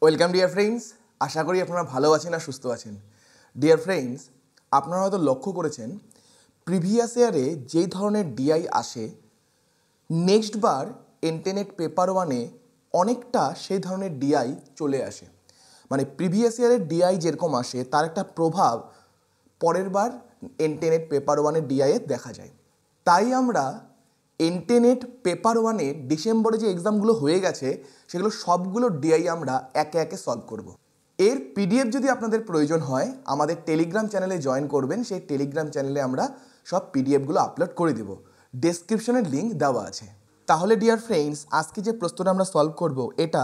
Welcome dear friends, আশা করি আপনারা ভালো আছেন আর সুস্থ আছেন। ডিয়ার ফ্রেন্ডস, আপনারা হয়তো লক্ষ্য করেছেন প্রিভিয়াস ইয়ারে যেই ধরনের ডিআই আসে, নেক্সট বার ইন্টারনেট পেপার ওয়ানে অনেকটা সেই ধরনের ডিআই চলে আসে। মানে প্রিভিয়াস ইয়ারের ডিআই যেরকম আসে তার একটা প্রভাব পরের বার ইন্টারনেট পেপার ওয়ানের ডিআইয়ে দেখা যায়। তাই আমরা ইন্টারনেট পেপার ওয়ানে ডিসেম্বরে যে এক্সামগুলো হয়ে গেছে সেগুলো সবগুলো ডিআই আমরা একে একে সলভ করব। এর পিডিএফ যদি আপনাদের প্রয়োজন হয় আমাদের টেলিগ্রাম চ্যানেলে জয়েন করবেন। সেই টেলিগ্রাম চ্যানেলে আমরা সব পিডিএফগুলো আপলোড করে দেব, ডেসক্রিপশনের লিঙ্ক দেওয়া আছে। তাহলে ডিয়ার ফ্রেন্ডস, আজকে যে প্রশ্নটা আমরা সলভ করব এটা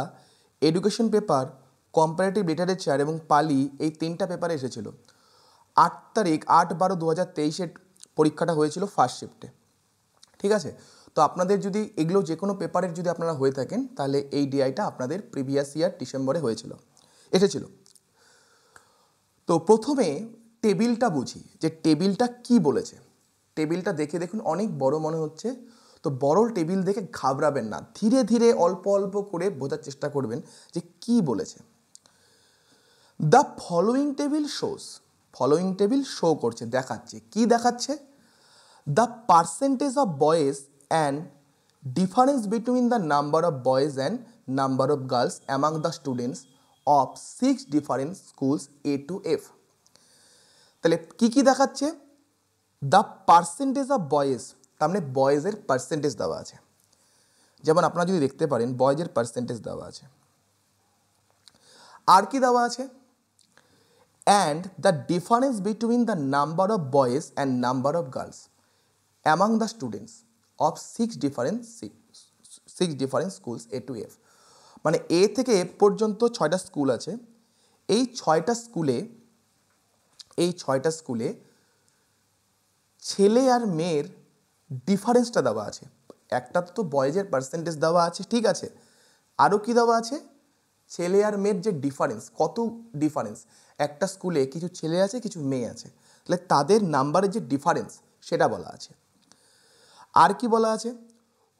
এডুকেশন পেপার, কম্পারেটিভ লিটারেচার এবং পালি, এই তিনটা পেপারে এসেছিল। 8 তারিখ 8/12/2023 পরীক্ষাটা হয়েছিল ফার্স্ট শিফটে। ঠিক আছে, তো আপনাদের যদি এগুলো যে কোনো পেপারের যদি আপনারা হয়ে থাকেন তাহলে এই ডিআইটা আপনাদের প্রিভিয়াস ইয়ার ডিসেম্বরে এসেছিল। তো প্রথমে টেবিলটা বুঝি যে টেবিলটা কি বলেছে। টেবিলটা দেখে দেখুন অনেক বড় মনে হচ্ছে, তো বড় টেবিল দেখে ঘাবড়াবেন না, ধীরে ধীরে অল্প অল্প করে বোঝার চেষ্টা করবেন যে কি বলেছে। দ্য ফলোয়িং টেবিল শো করছে, দেখাচ্ছে কি দেখাচ্ছে, the percentage of boys and difference between the number of boys and number of girls among the students of 6 different schools A to F। তাহলে কি দেখাচ্ছে, the percentage of boys, তার মানে বয়েজের percentage দেওয়া আছে। যেমন আপনারা যদি দেখতে পারেন বয়েজের পার্সেন্টেজ দেওয়া আছে। আর কি দেওয়া আছে, and the difference between the number of boys and number of girls among the students of 6 different schools A to F। মানে এ থেকে এফ পর্যন্ত 6টা স্কুল আছে। এই 6টা স্কুলে ছেলে আর মেয়ের ডিফারেন্সটা দেওয়া আছে। একটা তো বয়েজের পার্সেন্টেজ দেওয়া আছে, ঠিক আছে, আরও কি দেওয়া আছে, ছেলে আর মেয়ের যে ডিফারেন্স, কত ডিফারেন্স, একটা স্কুলে কিছু ছেলে আছে কিছু মেয়ে আছে, তাহলে তাদের নাম্বারের যে ডিফারেন্স সেটা বলা আছে। আর কি বলা আছে,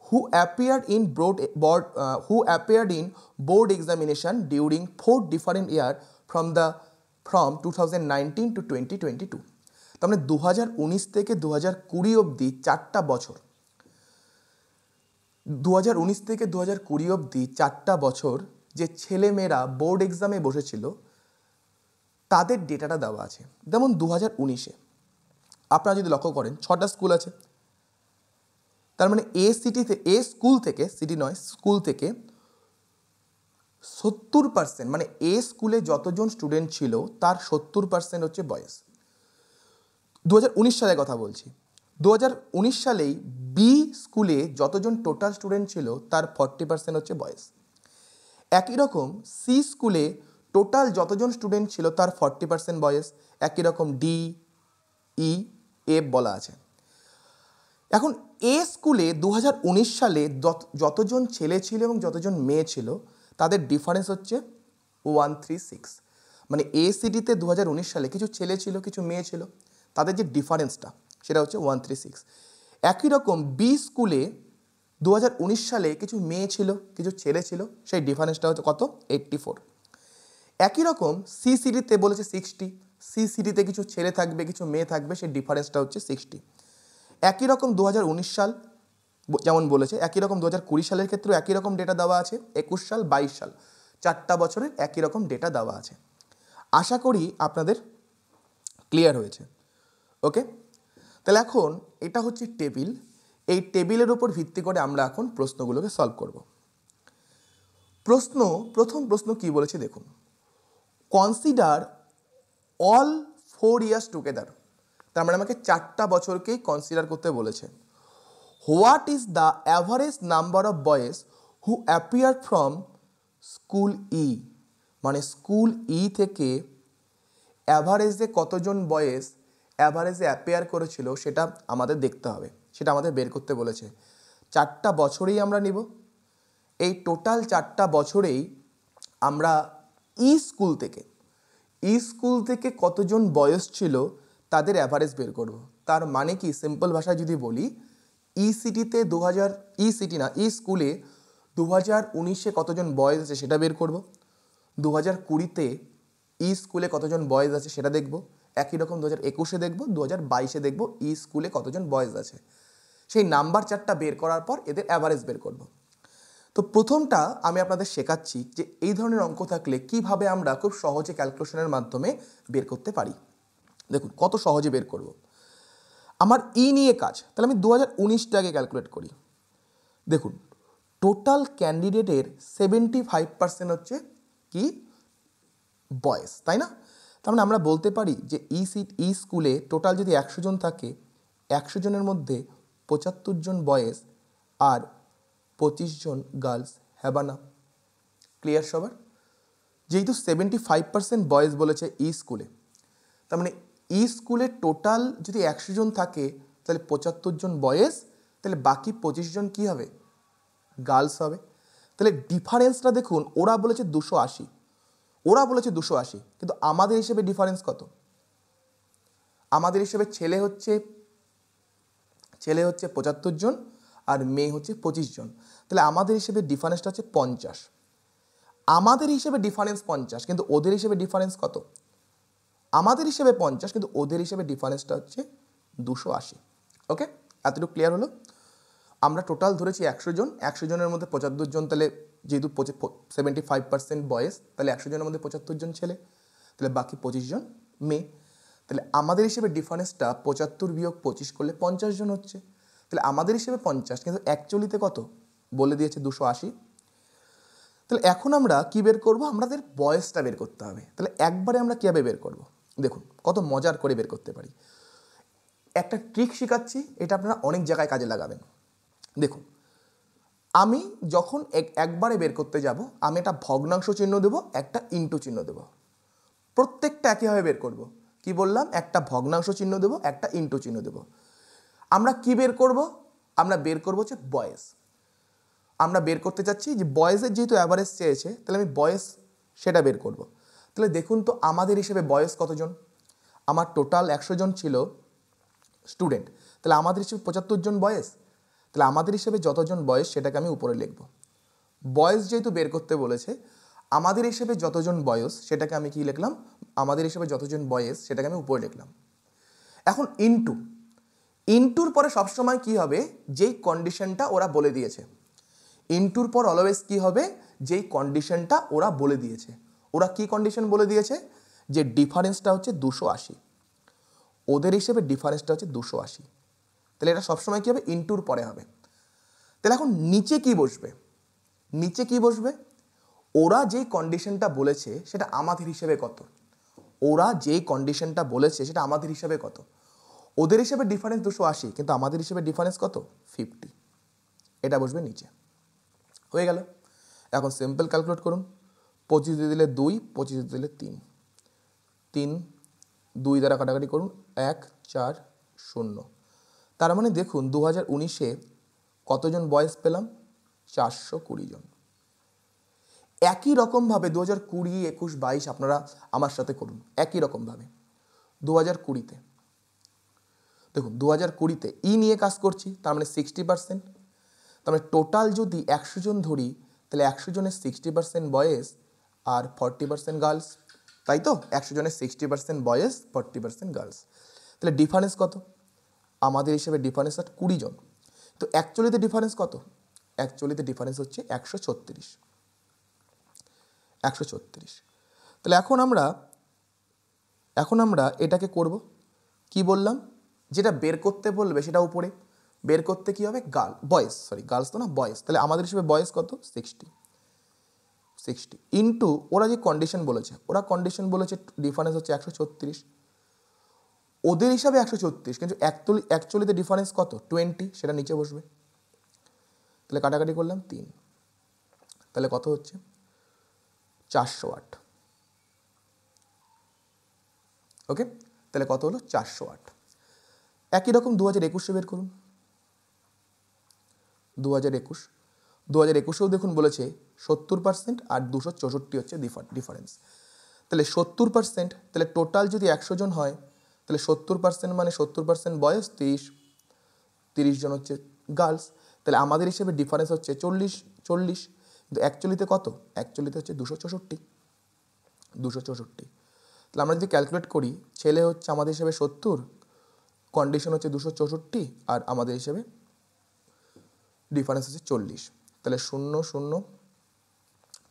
হু appeared in board examination during 4 different year from 2019 to 2022। তার মানে 2019 থেকে 2020 অবধি 4টা বছর, 2019 থেকে 2020 অবধি 4টা বছর যে ছেলেমেয়েরা বোর্ড এক্সামে বসেছিল তাদের ডেটাটা দেওয়া আছে। যেমন 2019-এ আপনারা যদি লক্ষ্য করেন 6টা স্কুল আছে, তার মানে স্কুল থেকে 70%, মানে এ স্কুলে যতজন স্টুডেন্ট ছিল তার 70% হচ্ছে বয়েজ। 2019 সালের কথা বলছি। 2019 সালেই বি স্কুলে যতজন টোটাল স্টুডেন্ট ছিল তার 40% হচ্ছে বয়েজ। একই রকম সি স্কুলে টোটাল যতজন স্টুডেন্ট ছিল তার 40% বয়েজ। একই রকম ডি, ই, এফ বলা আছে। এখন এ স্কুলে 2019 সালে যতজন ছেলে ছিল এবং যতজন মেয়ে ছিল তাদের ডিফারেন্স হচ্ছে 136। মানে এ সিটিতে 2019 সালে কিছু ছেলে ছিল কিছু মেয়ে ছিল, তাদের যে ডিফারেন্সটা সেটা হচ্ছে 136। একই রকম বি স্কুলে 2019 সালে কিছু মেয়ে ছিল কিছু ছেলে ছিল, সেই ডিফারেন্সটা হচ্ছে কত, 84। একই রকম সি সিটিতে বলেছে 60, সি সিটিতে কিছু ছেলে থাকবে কিছু মেয়ে থাকবে, সেই ডিফারেন্সটা হচ্ছে 60। একই রকম 2019 সাল যেমন বলেছে, একই রকম 2020 সালের ক্ষেত্রেও একই রকম ডেটা দেওয়া আছে, 21 সাল 22 সাল 4টা বছরের একই রকম ডেটা দেওয়া আছে। আশা করি আপনাদের ক্লিয়ার হয়েছে। ওকে, তাহলে এখন এটা হচ্ছে টেবিল। এই টেবিলের উপর ভিত্তি করে আমরা এখন প্রশ্নগুলোকে সলভ করব। প্রথম প্রশ্ন কি বলেছে দেখুন, কনসিডার অল 4 ইয়ার্স টুগেদার। তার মানে আমাকে 4টা বছরকেই কনসিডার করতে বলেছে। What is the average number of boys who appear from school E. মানে স্কুল ই থেকে অ্যাভারেজে কতজন বয়েজ অ্যাভারেজে অ্যাপিয়ার করেছিল সেটা আমাদের দেখতে হবে, সেটা আমাদের বের করতে বলেছে। 4টা বছরেই আমরা নিব। এই টোটাল 4টা বছরেই আমরা ই স্কুল থেকে কতজন বয়স ছিল তাদের অ্যাভারেজ বের করব। তার মানে কি, সিম্পল ভাষায় যদি বলি, ই স্কুলে 2019-এ কতজন বয়েজ আছে সেটা বের করব। 2020-তে ই স্কুলে কতজন বয়েজ আছে সেটা দেখব, একই রকম 2021-এ দেখব, 2022-এ দেখব ই স্কুলে কতজন বয়েজ আছে। সেই নাম্বার চারটা বের করার পর এদের অ্যাভারেজ বের করব। তো প্রথমটা আমি আপনাদের শেখাচ্ছি যে এই ধরনের অঙ্ক থাকলে কিভাবে আমরা খুব সহজে ক্যালকুলেশনের মাধ্যমে বের করতে পারি। দেখুন কত সহজে বের করব। আমার ই নিয়ে কাজ, তাহলে আমি 2019টাকে ক্যালকুলেট করি। দেখুন টোটাল ক্যান্ডিডেটের 75% হচ্ছে কি বয়েজ, তাই না? তার মানে আমরা বলতে পারি যে ই স্কুলে টোটাল যদি 100 জন থাকে, 100 জনের মধ্যে 75 জন বয়েজ আর 25 জন গার্লস, হ্যাঁ বা না? ক্লিয়ার সবার? যেহেতু 75% বয়েজ বলেছে ই স্কুলে, তার মানে ই স্কুলে টোটাল যদি 100 জন থাকে তাহলে 75 জন বয়েজ, তাহলে বাকি 25 জন কী হবে? গার্লস হবে। তাহলে ডিফারেন্সটা দেখুন, ওরা বলেছে 280, ওরা বলেছে 280, কিন্তু আমাদের হিসেবে ডিফারেন্স কত? আমাদের হিসেবে ছেলে হচ্ছে 75 জন আর মেয়ে হচ্ছে 25 জন, তাহলে আমাদের হিসেবে ডিফারেন্সটা হচ্ছে 50। আমাদের হিসেবে ডিফারেন্স 50, কিন্তু ওদের হিসেবে ডিফারেন্স কত? আমাদের হিসেবে 50, কিন্তু ওদের হিসেবে ডিফারেন্সটা হচ্ছে 280। ওকে, এতটুকু ক্লিয়ার হলো? আমরা টোটাল ধরেছি 100 জন, 100 জনের মধ্যে 75 জন, তাহলে যেহেতু 75% বয়েজ, তাহলে 100 জনের মধ্যে 75 জন ছেলে, তাহলে বাকি 25 জন মেয়ে। তাহলে আমাদের হিসেবে ডিফারেন্সটা 75 বিয়োগ 25 করলে 50 জন হচ্ছে। তাহলে আমাদের হিসেবে 50, কিন্তু অ্যাকচুয়ালিতে কত বলে দিয়েছে? 280। তাহলে এখন আমরা কি বের করব? আমাদের বয়েসটা বের করতে হবে। তাহলে একবারে আমরা কীভাবে বের করব? দেখুন কত মজার করে বের করতে পারি। একটা ট্রিক শেখাচ্ছি, এটা আপনারা অনেক জায়গায় কাজে লাগাবেন। দেখুন আমি যখন একবারে বের করতে যাব, আমি একটা ভগ্নাংশ চিহ্ন দেবো, একটা ইন্টু চিহ্ন দেবো। প্রত্যেকটা একইভাবে বের করব। কি বললাম? একটা ভগ্নাংশ চিহ্ন দেবো, একটা ইন্টু চিহ্ন দেবো। আমরা কি বের করব? আমরা বের করব হচ্ছে বয়েস। আমরা বের করতে চাচ্ছি যে বয়েসের যেহেতু অ্যাভারেজ চেয়েছে, তাহলে আমি বয়েস সেটা বের করব। তাহলে দেখুন তো আমাদের হিসেবে বয়েস কতজন? আমার টোটাল 100 জন ছিল স্টুডেন্ট, তাহলে আমাদের হিসেবে 75 জন বয়েস, তাহলে আমাদের হিসেবে যতজন বয়েস সেটাকে আমি উপরে লিখব। বয়েস যেহেতু বের করতে বলেছে, আমাদের হিসেবে যতজন বয়স সেটাকে আমি কি লিখলাম? আমাদের হিসেবে যতজন বয়েস সেটাকে আমি উপরে লিখলাম। এখন ইন্টুর পরে সবসময় কি হবে? যেই কন্ডিশনটা ওরা বলে দিয়েছে। ইন্টুর পর অলওয়েজ কি হবে? যেই কন্ডিশনটা ওরা বলে দিয়েছে। ওরা কি কন্ডিশন বলে দিয়েছে? যে ডিফারেন্সটা হচ্ছে 280, ওদের হিসেবে ডিফারেন্সটা হচ্ছে 280। তাহলে এটা সবসময় কী হবে? ইন্টুর পরে হবে। তাহলে এখন নিচে কি বসবে? নিচে কি বসবে? ওরা যেই কন্ডিশনটা বলেছে সেটা আমাদের হিসেবে কত? ওরা যেই কন্ডিশনটা বলেছে সেটা আমাদের হিসেবে কত? ওদের হিসেবে ডিফারেন্স 280, কিন্তু আমাদের হিসেবে ডিফারেন্স কত? 50। এটা বসবে নিচে। হয়ে গেল। এখন সিম্পল ক্যালকুলেট করুন। 25 দিয়ে দিলে 2, 25 দিয়ে দিলে 3, 3 2 দ্বারা কাটাকাটি করুন, 1 4 0। তার মানে দেখুন 2019-এ কতজন বয়েস পেলাম? 420 জন। একই রকমভাবে 2020, 21, 22 আপনারা আমার সাথে করুন একই রকমভাবে। 2020-তে দেখুন, 2020-তে ই নিয়ে কাজ করছি, তার মানে 60%। তার মানে টোটাল যদি 100 জন ধরি, তাহলে 100 জনের 60% বয়েস আর 40% গার্লস, তাই তো? 100 জনের 60% বয়েস, 40% গার্লস। তাহলে ডিফারেন্স কত? আমাদের হিসেবে ডিফারেন্স 20 জন। তো অ্যাকচুয়ালিতে ডিফারেন্স কত? অ্যাকচুয়ালিতে ডিফারেন্স হচ্ছে 136। তাহলে এখন আমরা এটাকে করব। কি বললাম? যেটা বের করতে বলবে সেটা উপরে বের করতে কি হবে? গার্লস তো না, বয়েস। তাহলে আমাদের হিসেবে বয়েস কত? 60 ইন্টু ওরা যে কন্ডিশন বলেছে, ডিফারেন্স হচ্ছে 136। ওদের হিসাবে 136, কিন্তু অ্যাকচুয়ালিতে ডিফারেন্স কত? 20, সেটা নিচে বসবে। তাহলে কাটাকাটি করলাম 3, তাহলে কত হচ্ছে? 408। ওকে, তাহলে কত হলো? 408। একই রকম 2021-এ বের করুন। 2021-এও দেখুন বলেছে 70% আর 264 হচ্ছে ডিফারেন্স। তাহলে 70%, তাহলে টোটাল যদি 100 জন হয়, তাহলে 70% মানে 70% বয়েস, 30 জন হচ্ছে গার্লস। তাহলে আমাদের হিসেবে ডিফারেন্স হচ্ছে 40, কিন্তু অ্যাকচুয়ালিতে কত? অ্যাকচুয়ালিতে হচ্ছে 264। 264। তাহলে আমরা যদি ক্যালকুলেট করি, ছেলে হচ্ছে আমাদের হিসেবে 70, কন্ডিশন হচ্ছে 264, আর আমাদের হিসেবে ডিফারেন্স হচ্ছে 40। তাহলে 0 0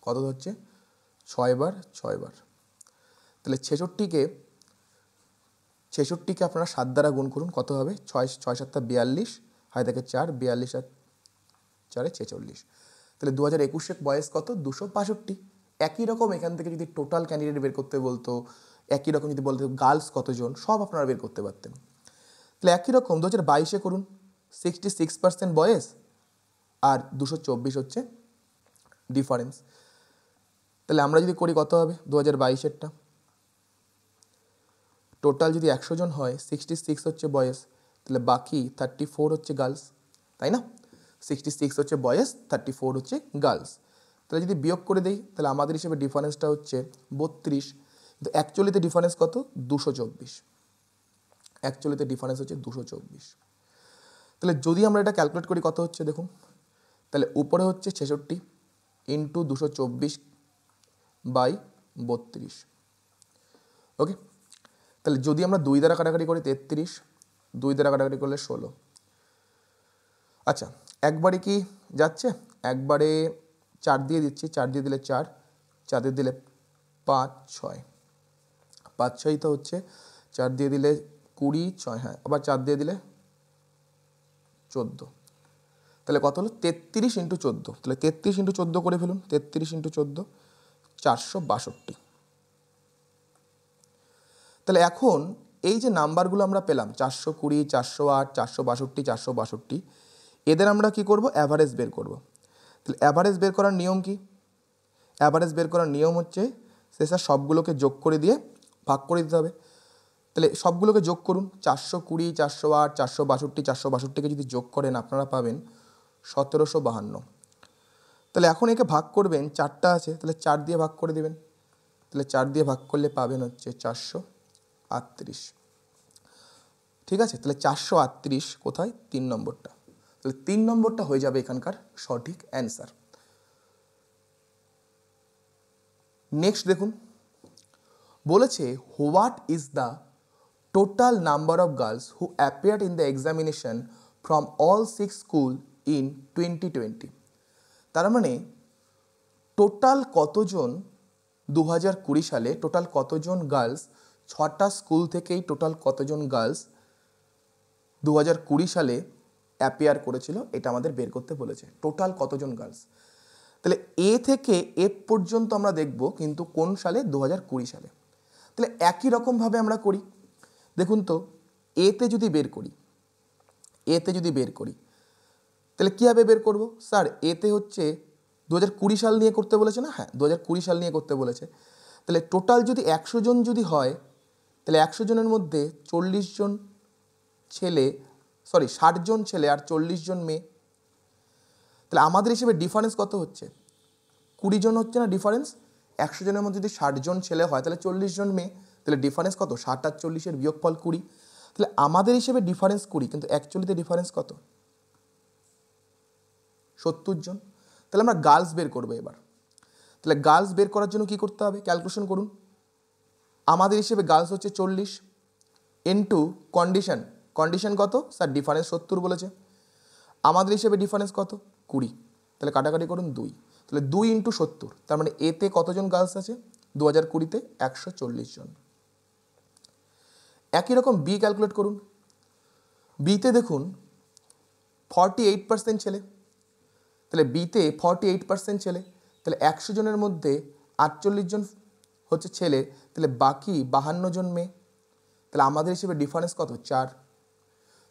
কত হচ্ছে 6 বার 6 বার। তাহলে 66কে আপনারা 7 দ্বারা গুণ করুন, কত হবে 6 6 7 42, হয় থাকে 4, 42 আর 4 46। তাহলে 2021 বয়স কত 262। একই রকম এখান থেকে যদি টোটাল ক্যান্ডিডেট বের করতে বলতো, একই রকম যদি বলতো গার্লস কতজন, সব আপনারা বের করতে পারতেন। তাহলে একই রকম 2022 করুন, 66% বয়স আর 224 হচ্ছে ডিফারেন্স। তাহলে আমরা যদি করি কত হবে 2022-এরটা, টোটাল যদি 100 জন হয়, 66 হচ্ছে বয়স, তাহলে বাকি 34 হচ্ছে গার্লস, তাই না? 66 হচ্ছে বয়স, 34 হচ্ছে গার্লস। তাহলে যদি বিয়োগ করে দেই, তাহলে আমাদের হিসেবে ডিফারেন্সটা হচ্ছে 32, কিন্তু অ্যাকচুয়ালিতে ডিফারেন্স কত 224। অ্যাকচুয়ালিতে ডিফারেন্স হচ্ছে 224। তাহলে যদি আমরা এটা ক্যালকুলেট করি কত হচ্ছে দেখুন, তাহলে উপরে হচ্ছে 66 ইন্টু 224/32। ওকে, তাহলে যদি আমরা 2 দ্বারা কাটাকাটি করি 33, 2 দ্বারা কাটাকাটি করলে 16। আচ্ছা, একবারে কি যাচ্ছে, একবারে 4 দিয়ে দিচ্ছি, 4 দিয়ে দিলে 4, 4 দিয়ে দিলে 5 6, 5 6 তো হচ্ছে 4 দিয়ে দিলে 20 6, হ্যাঁ আবার 4 দিয়ে দিলে 14। তাহলে কত হলো 33 ইন্টু 14। তাহলে 33 ইন্টু 14 করে ফেলুন, 33 ইন্টু 14 462। তাহলে এখন এই যে নাম্বারগুলো আমরা পেলাম 420, 408, 462, 462, এদের আমরা কি করব, অ্যাভারেজ বের করব। তাহলে অ্যাভারেজ বের করার নিয়ম কি? অ্যাভারেজ বের করার নিয়ম হচ্ছে স্যার সবগুলোকে যোগ করে দিয়ে ভাগ করে দিতে হবে। তাহলে সবগুলোকে যোগ করুন, 420, 408, 462, 462কে যদি যোগ করেন আপনারা পাবেন 1752। তাহলে এখন একে ভাগ করবেন, 4টা আছে, তাহলে 4 দিয়ে ভাগ করে দেবেন। তাহলে 4 দিয়ে ভাগ করলে পাবেন হচ্ছে 438। ঠিক আছে, তাহলে 438 কোথায় 3 নম্বরটা। তাহলে 3 নম্বরটা হয়ে যাবে এখানকার সঠিক অ্যান্সার। নেক্সট দেখুন, বলেছে what is the total number of girls who appeared in the examination from all 6 school in 2020। তার মানে টোটাল কতজন 2020 সালে, টোটাল কতজন গার্লস, 6টা স্কুল থেকেই টোটাল কতজন গার্লস 2020 সালে অ্যাপিয়ার করেছিল, এটা আমাদের বের করতে বলেছে। টোটাল কতজন গার্লস, তাহলে এ থেকে এফ পর্যন্ত আমরা দেখব, কিন্তু কোন সালে 2020 সালে। তাহলে একই রকমভাবে আমরা করি, দেখুন তো এতে যদি বের করি, তাহলে কীভাবে বের করব স্যার? এতে হচ্ছে 2020 সাল নিয়ে করতে বলেছে না, হ্যাঁ 2020 সাল নিয়ে করতে বলেছে। তাহলে টোটাল যদি 100 জন যদি হয়, তাহলে 100 জনের মধ্যে 40 জন ছেলে, 60 জন ছেলে আর 40 জন মেয়ে। তাহলে আমাদের হিসেবে ডিফারেন্স কত হচ্ছে 20 জন হচ্ছে না ডিফারেন্স। 100 জনের মধ্যে যদি 60 জন ছেলে হয়, তাহলে 40 জন মেয়ে, তাহলে ডিফারেন্স কত 60 আর 40-এর বিয়োগফল 20। তাহলে আমাদের হিসেবে ডিফারেন্স 20, কিন্তু অ্যাকচুয়ালিতে ডিফারেন্স কত 70 জন। তাহলে আমরা গার্লস বের করবো এবার। তাহলে গার্লস বের করার জন্য কি করতে হবে, ক্যালকুলেশন করুন। আমাদের হিসেবে গার্লস হচ্ছে 40 ইন্টু কন্ডিশন কত স্যার, ডিফারেন্স 70 বলেছে। আমাদের হিসেবে ডিফারেন্স কত 20, তাহলে কাটাকাটি করুন 2, তাহলে 2 ইন্টু 70। তার মানে এতে কতজন গার্লস আছে 2020-তে 140 জন। একই রকম বি ক্যালকুলেট করুন। বিতে দেখুন 48% ছেলে, তাহলে বিতে 48% ছেলে, তাহলে 100 জনের মধ্যে 48 জন হচ্ছে ছেলে, তাহলে বাকি 52 জন মেয়ে। তাহলে আমাদের হিসেবে ডিফারেন্স কত 4।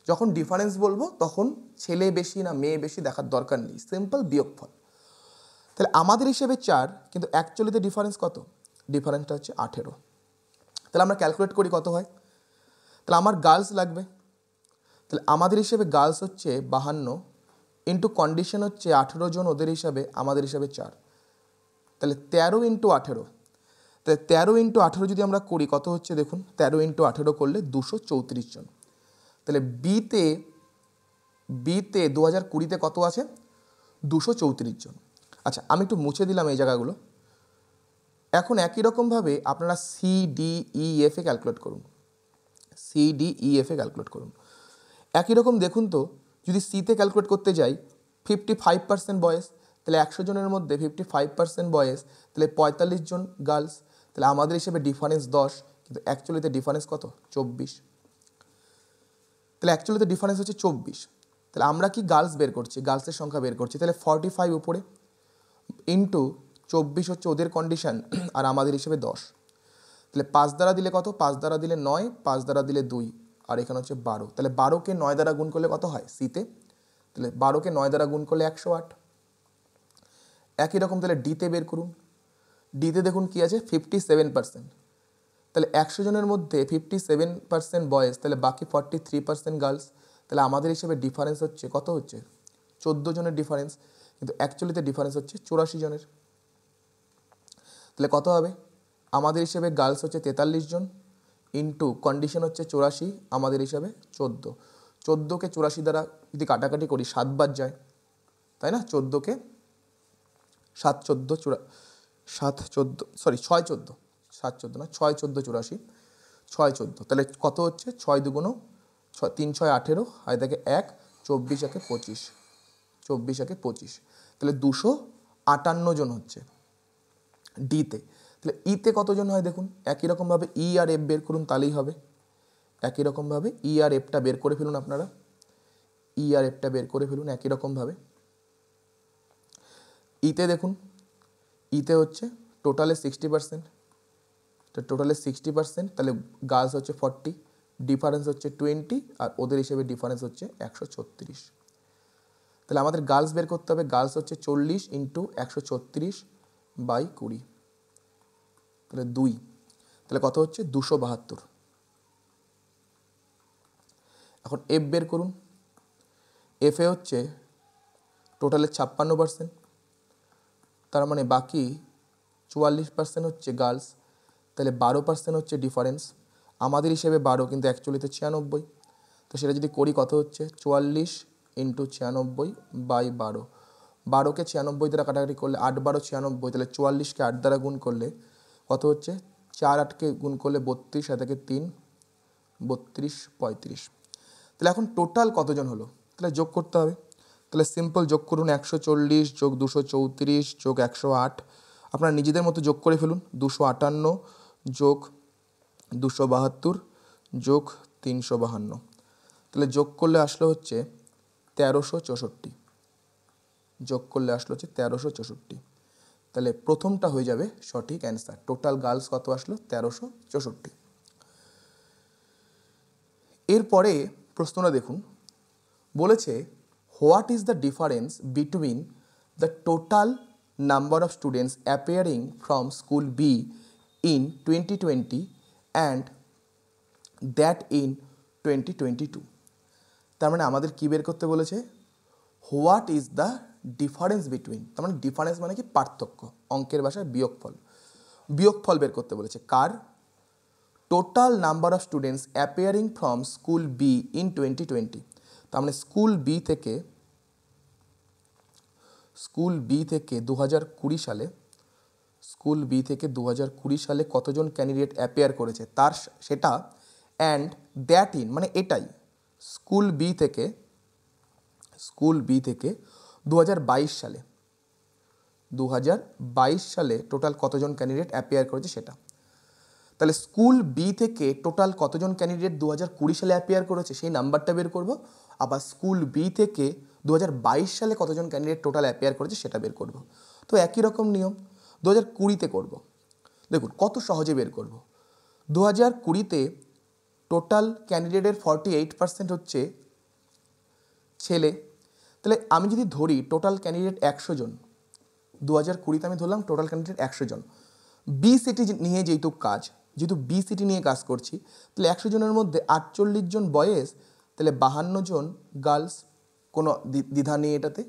যখন ডিফারেন্স বলবো তখন ছেলে বেশি না মেয়ে বেশি দেখার দরকার নেই, সিম্পল বিয়োগফল। তাহলে আমাদের হিসেবে 4, কিন্তু অ্যাকচুয়ালিতে ডিফারেন্স কত, ডিফারেন্সটা হচ্ছে 18। তাহলে আমরা ক্যালকুলেট করি কত হয়। তাহলে আমার গার্লস লাগবে, তাহলে আমাদের হিসেবে গার্লস হচ্ছে 52 ইন্টু কন্ডিশন হচ্ছে 18 জন ওদের হিসাবে, আমাদের হিসাবে 4, তাহলে 13 ইন্টু 18। তাহলে 13 ইন্টু 18 যদি আমরা করি কত হচ্ছে দেখুন, 13 ইন্টু 18 করলে 234 জন। তাহলে বিতে 2020-তে কত আছে 234 জন। আচ্ছা আমি একটু মুছে দিলাম এই জায়গাগুলো, এখন একই রকমভাবে আপনারা CDEF এ ক্যালকুলেট করুন, CDEF এ ক্যালকুলেট করুন। একই রকম দেখুন তো, যদি সিতে ক্যালকুলেট করতে যাই 55% বয়েজ, তাহলে 100 জনের মধ্যে 55% বয়েজ, তাহলে 45 জন গার্লস, তাহলে আমাদের হিসেবে ডিফারেন্স 10, কিন্তু অ্যাকচুয়ালিতে ডিফারেন্স কত? 24। তাহলে অ্যাকচুয়ালিতে ডিফারেন্স হচ্ছে 24। তাহলে আমরা কি গার্লস বের করছি, গার্লসের সংখ্যা বের করছি, তাহলে 45 উপরে ইন্টু 24 হচ্ছে ওদের কন্ডিশন, আর আমাদের হিসেবে 10। তাহলে 5 দ্বারা দিলে কত? 5 দ্বারা দিলে 9, 5 দ্বারা দিলে 2, আর এখানে হচ্ছে 12। তাহলে 12কে 9 দ্বারা গুণ করলে কত হয় সিতে? তাহলে 12কে 9 দ্বারা গুণ করলে 108। একই রকম তাহলে ডিতে বের করুন। ডিতে দেখুন কি আছে, 57%। তাহলে 100 জনের মধ্যে 57% বয়েজ, তাহলে বাকি 43% গার্লস, তাহলে আমাদের হিসেবে ডিফারেন্স হচ্ছে কত? হচ্ছে 14 জনের ডিফারেন্স, কিন্তু অ্যাকচুয়ালিতে ডিফারেন্স হচ্ছে 84 জনের। তাহলে কত হবে? আমাদের হিসেবে গার্লস হচ্ছে 43 জন ইন্টু কন্ডিশন হচ্ছে 84, আমাদের হিসাবে 14। 14কে 84 দ্বারা যদি কাটাকাটি করি 7 বার যায়, তাই না? 14কে 7 14 7 14 সরি 6 14, 7 14 না, 6 14 84, 6 14, তাহলে কত হচ্ছে? 6 দুগুণ 6, 3 6 18, আর দেখে 1, 24 একে 25, 24 একে 25, তাহলে 258 জন হচ্ছে ডিতে। তাহলে ইতে কতজন হয় দেখুন, একই রকমভাবে ই আর এফ বের করুন, তাহলেই হবে। একই রকমভাবে ই আর এফটা বের করে ফেলুন আপনারা, ই আর এফটা বের করে ফেলুন একই রকমভাবে। ইতে দেখুন, ইতে হচ্ছে টোটালে 60%, তো টোটালে 60%, তাহলে গার্লস হচ্ছে 40, ডিফারেন্স হচ্ছে 20, আর ওদের হিসেবে ডিফারেন্স হচ্ছে 136। তাহলে আমাদের গার্লস বের করতে হবে, গার্লস হচ্ছে 40 ইন্টু 136/20, তাহলে 2, তাহলে কত হচ্ছে? 272। এখন এফ বের করুন। এফে হচ্ছে টোটালে 56%, তার মানে বাকি 44% হচ্ছে গার্লস, তাহলে 12% হচ্ছে ডিফারেন্স, আমাদের হিসেবে 12, কিন্তু অ্যাকচুয়ালিতে 96। তো সেটা যদি করি কত হচ্ছে? 44 ইন্টু 96/12, 12কে 96 দ্বারা কাটাকাটি করলে 8 12 96, তাহলে 44কে 8 দ্বারা গুণ করলে কত হচ্ছে? 4 8কে গুণ করলে 32, আর থেকে 3 32 35। তাহলে এখন টোটাল কতজন হলো? তাহলে যোগ করতে হবে। তাহলে সিম্পল যোগ করুন, 140 যোগ 234 যোগ 108, আপনারা নিজেদের মতো যোগ করে ফেলুন। 258 যোগ 272 যোগ 352, তাহলে যোগ করলে আসলো হচ্ছে 1364, যোগ করলে আসলো হচ্ছে 1364। তাহলে প্রথমটা হয়ে যাবে সঠিক অ্যান্সার। টোটাল গার্লস কত আসলো? 1364। এরপরে প্রশ্নটা দেখুন, বলেছে what is the difference between the total number of students appearing from school B in 2020 and that in 2022। তার মানে আমাদের কী বের করতে বলেছে? What is the difference between, তার মানে ডিফারেন্স মানে কি? পার্থক্য, অঙ্কের ভাষায় বিয়োগফল। বিয়োগফল বের করতে বলেছে কার? Total number of students appearing from school B in 2020। তার মানে স্কুল বি থেকে 2020 সালে, স্কুল বি থেকে 2020 সালে কতজন ক্যান্ডিডেট অ্যাপিয়ার করেছে তার সেটা, অ্যান্ড দ্যাট ইন মানে এটাই, স্কুল বি থেকে 2022 সালে, 2022 সালে টোটাল কতজন ক্যান্ডিডেট অ্যাপিয়ার করেছে সেটা। তাহলে স্কুল বি থেকে টোটাল কতজন ক্যান্ডিডেট 2020 সালে অ্যাপিয়ার করেছে সেই নাম্বারটা বের করব, আবার স্কুল বি থেকে 2022 সালে কতজন ক্যান্ডিডেট টোটাল অ্যাপিয়ার করেছে সেটা বের করব। তো একই রকম নিয়ম 2020-তে করব। দেখুন কত সহজে বের করব। 2020-তে টোটাল ক্যান্ডিডেটের 48% হচ্ছে ছেলে। তাহলে আমি যদি ধরি টোটাল ক্যান্ডিডেট 100 জন, 2020-তে আমি ধরলাম টোটাল ক্যান্ডিডেট 100 জন। বি সিটি নিয়ে যেহেতু বি সিটি নিয়ে কাজ করছি, তাহলে 100 জনের মধ্যে 48 জন বয়েজ, তাহলে 52 জন গার্লস, কোনো দ্বিধা নেই এটাতে।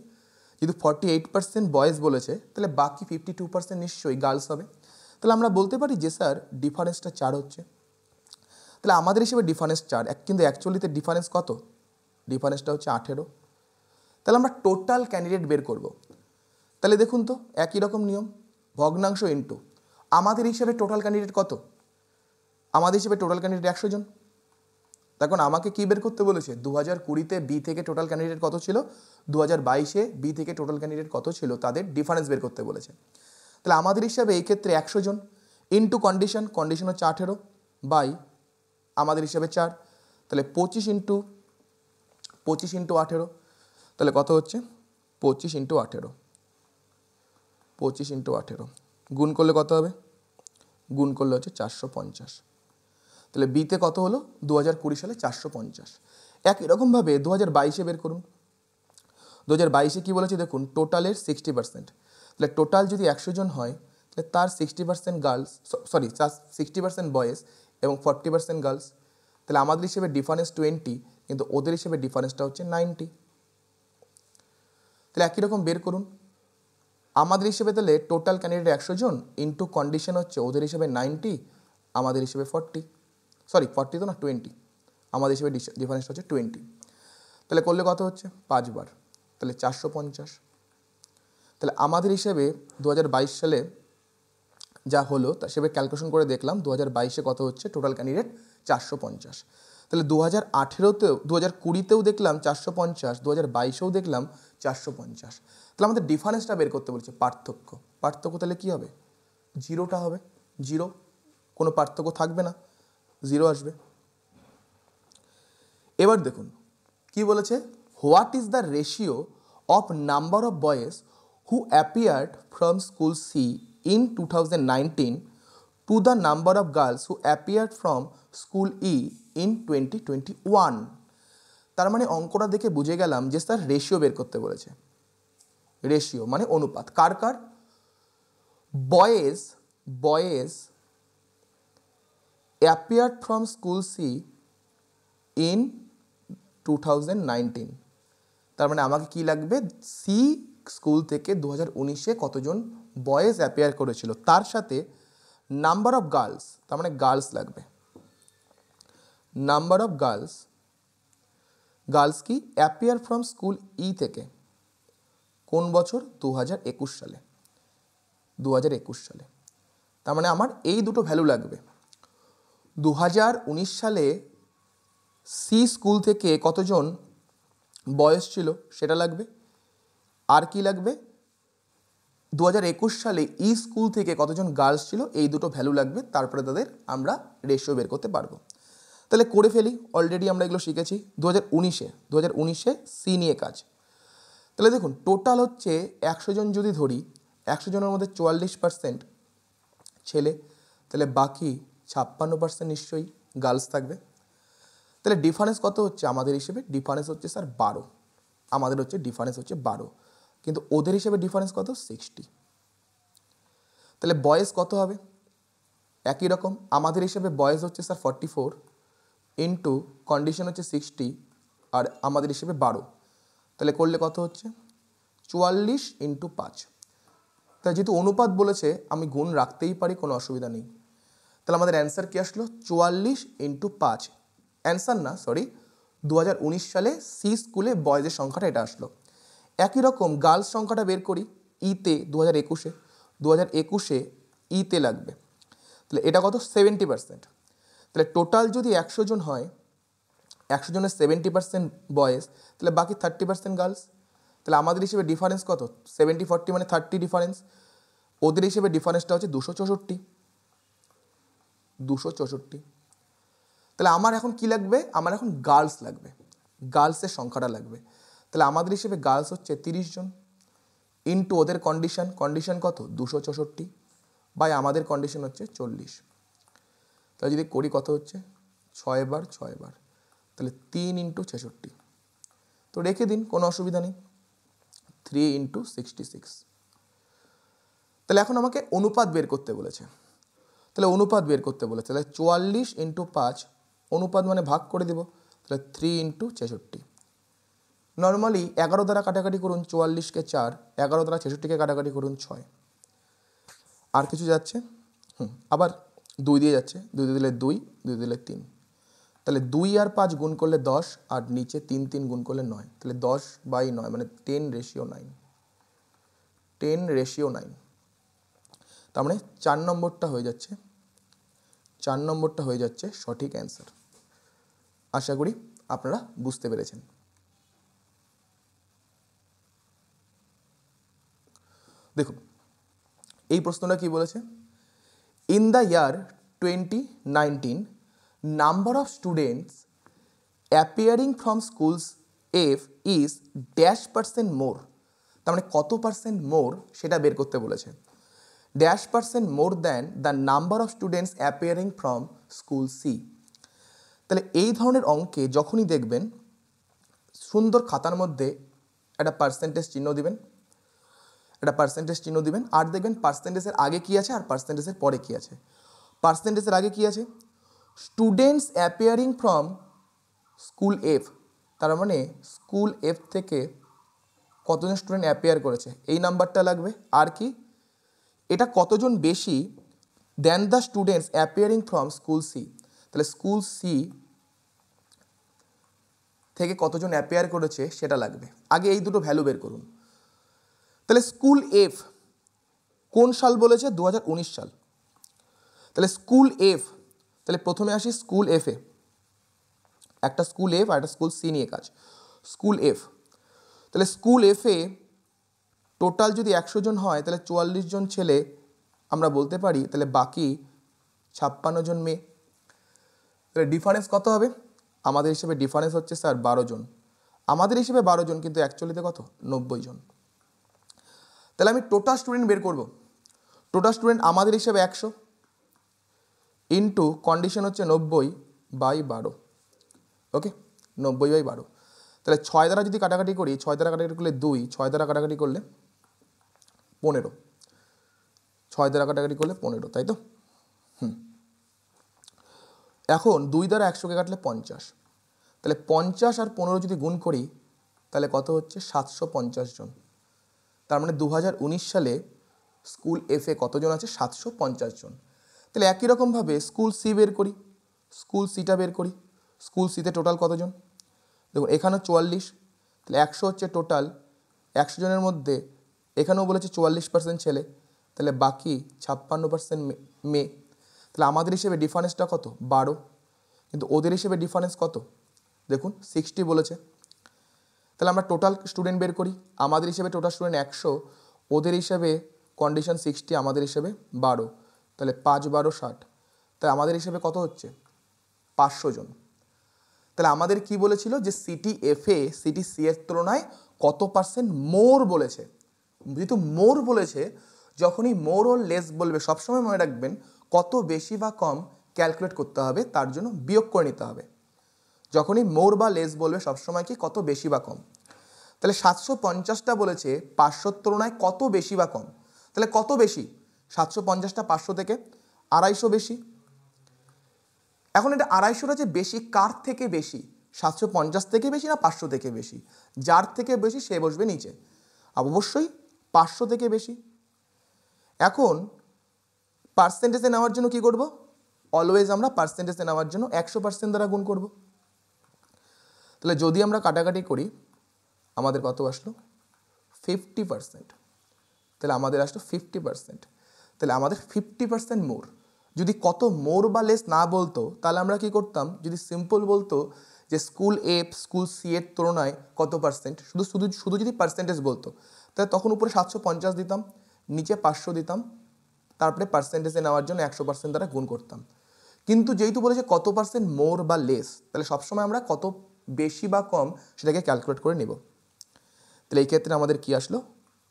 যেহেতু 48% বয়েজ বলেছে, তাহলে বাকি 52% নিশ্চয়ই গার্লস হবে। তাহলে আমরা বলতে পারি যে স্যার ডিফারেন্সটা 4 হচ্ছে। তাহলে আমাদের হিসেবে ডিফারেন্স 4, কিন্তু অ্যাকচুয়ালিতে ডিফারেন্স কত? ডিফারেন্সটা হচ্ছে 18। তাহলে আমরা টোটাল ক্যান্ডিডেট বের করব। তাহলে দেখুন তো একই রকম নিয়ম, ভগ্নাংশ ইন্টু, আমাদের হিসেবে টোটাল ক্যান্ডিডেট কত? আমাদের হিসেবে টোটাল ক্যান্ডিডেট 100 জন। তখন আমাকে কী বের করতে বলেছে? 2020-তে বি থেকে টোটাল ক্যান্ডিডেট কত ছিল, 2022-এ বি থেকে টোটাল ক্যান্ডিডেট কত ছিল, তাদের ডিফারেন্স বের করতে বলেছে। তাহলে আমাদের হিসাবে এই ক্ষেত্রে 100 জন ইন্টু কন্ডিশন, কন্ডিশন হচ্ছে 18 বাই আমাদের হিসাবে 4, তাহলে 25 ইন্টু 18, তাহলে কত হচ্ছে 25 ইন্টু 18 গুণ করলে কত হবে? গুণ করলে হচ্ছে 450। তাহলে বিতে কত হলো? 2020 সালে 450। একই রকমভাবে 2022-এ বের করুন। 2022-এ কী বলেছে দেখুন, টোটালের 60%। তাহলে টোটাল যদি 100 জন হয় তাহলে তার 60% গার্লস, 60% বয়েজ এবং 40% গার্লস। তাহলে আমাদের হিসেবে ডিফারেন্স 20, কিন্তু ওদের হিসেবে ডিফারেন্সটা হচ্ছে 90। তাহলে একই রকম বের করুন। আমাদের হিসেবে তাহলে টোটাল ক্যান্ডিডেট 100 জন ইন্টু কন্ডিশন হচ্ছে ওদের হিসেবে 90, আমাদের হিসেবে 40 তো না 20, আমাদের হিসেবে ডিফারেন্সটা হচ্ছে 20। তাহলে করলে কত হচ্ছে? 5 বার, তাহলে 450। তাহলে আমাদের হিসেবে 2022 সালে যা হলো তা সেভাবে ক্যালকুলেশন করে দেখলাম 2022-এ কত হচ্ছে টোটাল ক্যান্ডিডেট 450। তাহলে 2018-তেও 2020-তেও দেখলাম 450, 2022-এও দেখলাম 450। তাহলে আমাদের ডিফারেন্সটা বের করতে বলছে, পার্থক্য। তাহলে কী হবে? জিরোটা হবে, জিরো, কোনো পার্থক্য থাকবে না, জিরো আসবে। এবার দেখুন কি বলেছে, what is the ratio of number of boys who appeared from school C in 2019 to the number of girls who appeared from school E in 2021। তার মানে অঙ্কটা দেখে বুঝে গেলাম যে তার রেশিও বের করতে বলেছে। রেশিও মানে অনুপাত, কার কার? Boys appeared from school C in 2019। তার মানে আমাকে কি লাগবে? সি স্কুল থেকে 2019-এ কতজন বয়েজ অ্যাপিয়ার করেছিল, তার সাথে নাম্বার অফ গার্লস, তার মানে গার্লস লাগবে। নাম্বার অফ গার্লস কি অ্যাপিয়ার ফ্রম স্কুল ই থেকে, কোন বছর? 2021 সালে। 2021 সালে। তার মানে আমার এই দুটো ভ্যালু লাগবে। 2019 সালে সি স্কুল থেকে কতজন বয়েজ ছিল সেটা লাগবে, আর কি লাগবে? 2021 সালে ই স্কুল থেকে কতজন গার্লস ছিল, এই দুটো ভ্যালু লাগবে, তারপরে তাদের আমরা রেশিও বের করতে পারবো। তাহলে করে ফেলি, অলরেডি আমরা এগুলো শিখেছি 2019-এ সি নিয়ে কাজ। তাহলে দেখুন টোটাল হচ্ছে 100 জন যদি ধরি, 100 জনের মধ্যে 44% ছেলে, তাহলে বাকি 56% নিশ্চয়ই গার্লস থাকবে। তাহলে ডিফারেন্স কত হচ্ছে আমাদের হিসেবে? ডিফারেন্স হচ্ছে স্যার 12, আমাদের হচ্ছে ডিফারেন্স হচ্ছে 12, কিন্তু ওদের হিসেবে ডিফারেন্স কত? 60। তাহলে বয়েজ কত হবে? একই রকম, আমাদের হিসেবে বয়েজ হচ্ছে স্যার 44 ইন্টু কন্ডিশন হচ্ছে 60 আর আমাদের হিসেবে 12, তাহলে করলে কত হচ্ছে? 44 ইন্টু 5। তাই যেহেতু অনুপাত বলেছে আমি গুণ রাখতেই পারি, কোনো অসুবিধা নেই। তাহলে আমাদের অ্যান্সার কী আসলো? 44 ইন্টু 5। অ্যান্সার না, সরি, 2019 সালে সি স্কুলে বয়েজের সংখ্যাটা এটা আসলো। একই রকম গার্লস সংখ্যাটা বের করি ইতে 2021-এ ইতে লাগবে। তাহলে এটা কত? 70%। তাহলে টোটাল যদি 100 জন হয়, 100 জনের 70% বয়েজ, তাহলে বাকি 30% গার্লস। তাহলে আমাদের হিসেবে ডিফারেন্স কত? 70-40 মানে 30 ডিফারেন্স। ওদের হিসেবে ডিফারেন্সটা হচ্ছে 264। তাহলে আমার এখন কি লাগবে? আমার এখন গার্লস লাগবে, গার্লসের সংখ্যাটা লাগবে। তাহলে আমাদের হিসেবে গার্লস হচ্ছে 30 জন ইন্টু ওদের কন্ডিশন কত? 264 বাই আমাদের কন্ডিশন হচ্ছে 40। তাহলে যদি করি কত হচ্ছে? 6 বার, তাহলে 3 ইন্টু 66। তো রেখে দিন, কোনো অসুবিধা নেই, 3 ইন্টু 66। তাহলে এখন আমাকে অনুপাত বের করতে বলেছে। তাহলে 44 ইন্টু 5, অনুপাত মানে ভাগ করে দেব, তাহলে 3 ইন্টু 66। নর্মালি 11 দ্বারা কাটাকাটি করুন 44-কে 4, 11 দ্বারা 66-কে কাটাকাটি করুন 6। আর কিছু যাচ্ছে? আবার 2 দিয়ে যাচ্ছে, 2 দিয়ে দিলে 2, 2 দিলে 3। তাহলে 2 আর 5 গুণ করলে 10, আর নিচে 3 গুণ করলে 9, তাহলে 10/9 মানে 10:9। 10:9। তার মানে 4 নম্বরটা হয়ে যাচ্ছে, 4 নম্বরটা হয়ে যাচ্ছে সঠিক অ্যান্সার। আশা করি আপনারা বুঝতে পেরেছেন। দেখুন এই প্রশ্নটা কি বলেছে, in the year 2019 number of students appearing from schools F is dash percent more, তার মানে কত পার্সেন্ট মোর সেটা বের করতে বলেছে। Dash percent more than the number of students appearing from school C. তাহলে এই ধরনের অঙ্কে যখনই দেখবেন সুন্দর খাতার মধ্যে একটা পার্সেন্টেজ চিহ্ন দিবেন, একটা পার্সেন্টেজ চিহ্ন দিবেন, আর দেখবেন পার্সেন্টেজের আগে কি আছে আর পার্সেন্টেজের পরে কি আছে। পার্সেন্টেজের আগে কি আছে, students appearing from school F, তার মানে স্কুল এফ থেকে কতজন স্টুডেন্ট অ্যাপিয়ার করেছে এই নাম্বারটা লাগবে। আর কি, এটা কতজন বেশি than the students appearing from school C, তাহলে স্কুল সি থেকে কতজন অ্যাপিয়ার করেছে সেটা লাগবে। আগে এই দুটো ভ্যালু বের করুন। তাহলে স্কুল এফ কোন সাল বলেছে, 2019 সাল। তাহলে স্কুল এফ, তাহলে প্রথমে আসি স্কুল এফে, একটা স্কুল এফ আর একটা স্কুল সি নিয়ে কাজ। স্কুল এফ, তাহলে স্কুল এফে টোটাল যদি 100 জন হয় তাহলে 44 জন ছেলে আমরা বলতে পারি, তাহলে বাকি 56 জন মেয়ে। তাহলে ডিফারেন্স কত হবে, আমাদের হিসেবে ডিফারেন্স হচ্ছে স্যার 12 জন, আমাদের হিসেবে 12 জন কিন্তু অ্যাকচুয়ালিতে কত 90 জন। তাহলে আমি টোটাল স্টুডেন্ট বের করব, টোটাল স্টুডেন্ট আমাদের হিসেবে 100 ইন্টু কন্ডিশন হচ্ছে 90/12, ওকে 90/12। তাহলে 6 দ্বারা যদি কাটাকাটি করি, 6 দ্বারা কাটাকাটি করলে 2, 6 দ্বারা কাটাকাটি করলে 15, 6 দ্বারা কাটাকাটি করলে 15, তাই তো। এখন 2 দ্বারা 100কে কাটলে 50, তাহলে 50 আর 15 যদি গুণ করি তাহলে কত হচ্ছে 750 জন। তার মানে 2019 সালে স্কুল এফে কতজন আছে, 750 জন। তাহলে একই রকমভাবে স্কুল সি বের করি, স্কুল সিটা বের করি, স্কুল সিতে টোটাল কতজন, দেখুন এখানেও 44, তাহলে 100 হচ্ছে টোটাল, 100 জনের মধ্যে এখানেও বলেছে 44% ছেলে, তাহলে বাকি 56% মেয়ে। তাহলে আমাদের হিসেবে ডিফারেন্সটা কত 12, কিন্তু ওদের হিসেবে ডিফারেন্স কত দেখুন 60 বলেছে। তাহলে আমরা টোটাল স্টুডেন্ট বের করি, আমাদের হিসেবে টোটাল স্টুডেন্ট 100, ওদের হিসেবে কন্ডিশন 60, আমাদের হিসেবে 12, তাহলে 5 12 60, তাহলে আমাদের হিসেবে কত হচ্ছে 500 জন। তাহলে আমাদের কি বলেছিল যে সিটি এফে সিটি সি এর তুলনায় কত পার্সেন্ট মোর বলেছে। যেহেতু মোর বলেছে, যখনই মোর ও লেস বলবে সবসময় মনে রাখবেন কত বেশি বা কম ক্যালকুলেট করতে হবে, তার জন্য বিয়োগ করে নিতে হবে। যখনই মোর বা লেস বলবে সবসময় কি কত বেশি বা কম। তাহলে 750টা বলেছে 500 তুলনায় কত বেশি বা কম, তাহলে কত বেশি, 750টা 500 থেকে 250 বেশি। এখন এটা 250টা যে বেশি, কার থেকে বেশি, 750 থেকে বেশি না 500 থেকে বেশি, যার থেকে বেশি সে বসবে নিচে, অবশ্যই 500 থেকে বেশি। এখন পার্সেন্টেজে নেওয়ার জন্য কি করব, অলওয়েজ আমরা পার্সেন্টেজে নেওয়ার জন্য 100% দ্বারা গুণ করব। তাহলে যদি আমরা কাটাকাটি করি আমাদের কত আসলো 50%, তাহলে আমাদের আসলো 50%, তাহলে আমাদের 50% মোর। যদি কত মোর বা লেস না বলতো তাহলে আমরা কি করতাম, যদি সিম্পল বলতো যে স্কুল এফ স্কুল সি এর তুলনায় কত পার্সেন্ট, শুধু শুধু শুধু যদি পার্সেন্টেজ বলতো তাহলে তখন উপরে 750 দিতাম, নিচে 500 দিতাম, তারপরে পার্সেন্টেজে নেওয়ার জন্য 100% দ্বারা গুণ করতাম। কিন্তু যেহেতু বলেছে কত পার্সেন্ট মোর বা লেস, তাহলে সবসময় আমরা কত বেশি বা কম সেটাকে ক্যালকুলেট করে নেব। তাহলে এই ক্ষেত্রে আমাদের কি আসলো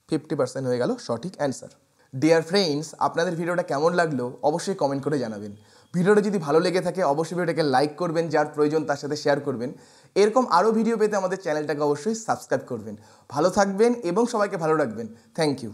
50% হয়ে গেল সঠিক অ্যান্সার। ডিয়ার ফ্রেন্ডস, আপনাদের ভিডিওটা কেমন লাগলো অবশ্যই কমেন্ট করে জানাবেন। ভিডিওটা যদি ভালো লেগে থাকে অবশ্যই ভিডিওটাকে লাইক করবেন, যার প্রয়োজন তার সাথে শেয়ার করবেন। এরকম আরও ভিডিও পেতে আমাদের চ্যানেলটাকে অবশ্যই সাবস্ক্রাইব করবেন। ভালো থাকবেন এবং সবাইকে ভালো রাখবেন। Thank you.